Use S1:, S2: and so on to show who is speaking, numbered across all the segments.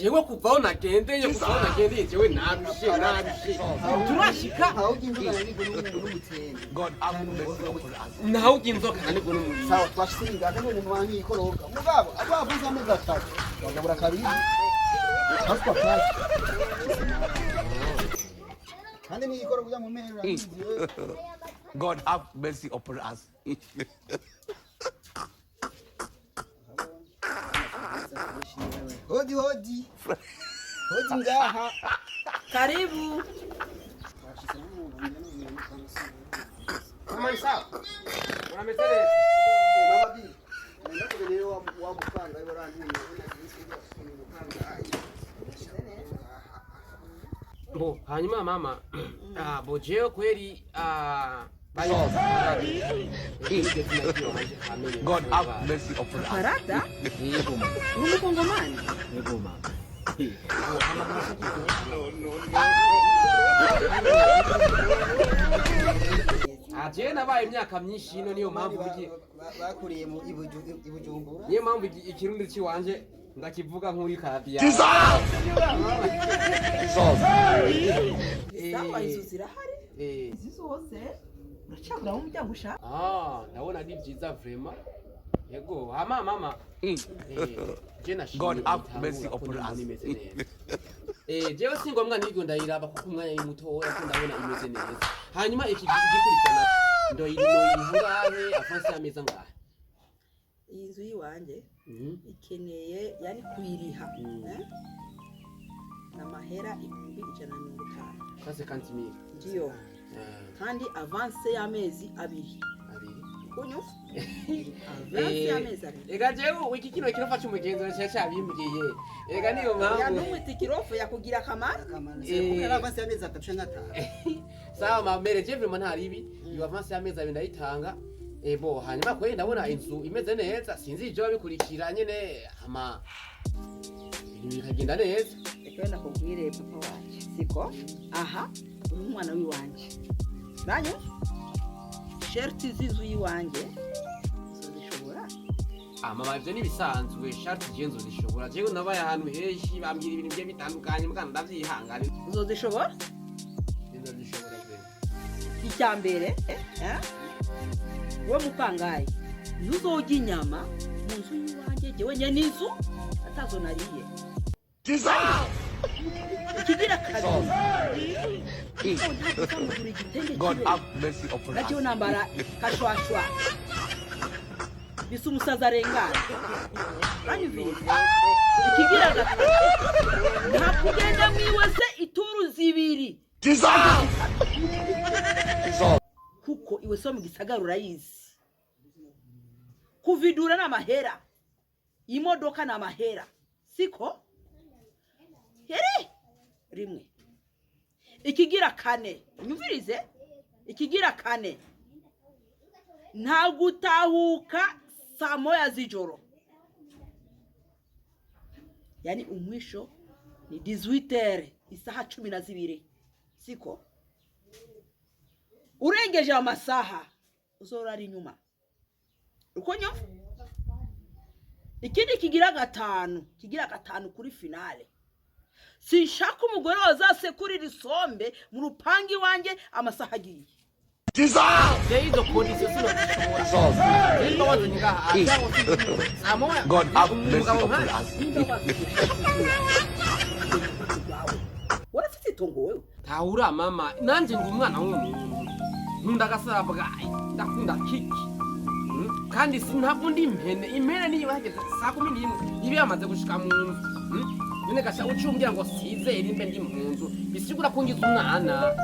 S1: Yewe kuvaho nagendeye jewe nabishe turashika
S2: God have mercy upon us.
S1: naho ginzoka kandi guru mu
S3: sawa twashinga kandi ni mwangi ikoroka mugabo abavuze ameza atatu bagabura kabiri hasko kaje kandi ni ikoro kuja mu mehera
S2: God have mercy upon us.
S3: Hodi hodi ngaha
S4: Karibu.
S1: kama sawa unametele
S3: mama bi nenda kubelewa wa mupanga ibo randi
S1: bo hanyuma mama bojeo kweli
S2: God have mercy upon us.
S4: Parata?
S1: yego mama
S4: Ni Mkongomani?
S1: yego mama aje nabaye imyaka myinshi ino niyo mpamvu
S3: bakuriye mu ibujumbura
S1: niyo mpamvu ikirundi ciwanje ndakivuga nk'uri kadiya
S4: Sawa izo zirahari? Izi zose? Uracagura mu muryango ushaka?
S1: ndabona ari byiza vraiment yego mama je nashimye
S2: God have mercy upon us.
S1: jewe singomwa niryo ndayiraba kuko umwanya ni mutoya ko ndabona imeze neza hanyuma iki gikurikirana ndoyingahe afansi ameza ngahe
S4: Iyi nzu yiwanje ikeneye yani kuyiriha n'amahera 150
S1: kase kanti mimi
S4: ndiyo kandi avance y'amezi abiri kunyu avance y'amezi abiri
S1: ega jewe iki kino kirafasha umugenzo cyabimbwiye ega niyo mpamvu
S4: yanumwita ikirofu yakugira akamaro
S3: kuko avance y'amezi atatu n'ata
S1: sawa mamere je vraiment ntari ibi iyo avance y'amezi abiri ndayitanga bo hanyuma kweli ndabona inzu imeze neza sinzi ivyo babikurikira nyene ama ibintu bikagenda neza
S4: reka nakubwire papa wanje siko aha uri umwana wiwanje nanyo sherti zizu yiwanje zishobora
S1: mama ivyo nibisanzwe sharti je nzozishobora jewe nabaye ahantu henshi bambwira ibintu bye bitandukanye mugana ndavyihangana
S4: uzozishobora
S1: nzozishobora kweli
S4: icyambere we mupangayi ntuzojya inyama mu nzu yiwanje jewe nyene inzu atazo nariye ikigira kabiri
S2: God have mercy upon us.
S4: nacyo nambara kashwashwa bisa umusaza arengana banyumviriza ikigira gatatu nta kugenda mwiwese ituru zibiri kuko iwe so mu gisagara urayizi kuvidura n'amahera imodoka n'amahera siko here rimwe ikigira kane nyumvirize ikigira kane nta gutahuka saa moya z'ijoro yani umwisho ni 18h isaha 12 siko urengeje amasaha uzorara inyuma uko nyumva ikindi kigira gatanu kuri finale sinshaka umugore wazasekurira isombe mu rupangi wanje amasaha agiye
S1: izo conditions sinozishobora niba wazanye ngaha amoya
S2: God have mercy upon us.
S4: warafite itongo wewe
S1: tahura mama nanje ndi umwana w'umuntu nkunda gasarabwa ndakunda kiki kandi sintabwo ndi impene niyo hageze saa 11 ibi yamaze gushika mu nzu none gasha ucumbira ngo sizere imbe ndi mu nzu bisigura ko ngize umwana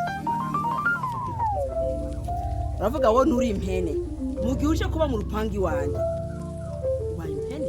S4: uravuga wowe nturi impene mugihe uje kuba mu rupangi wanje ubaye impene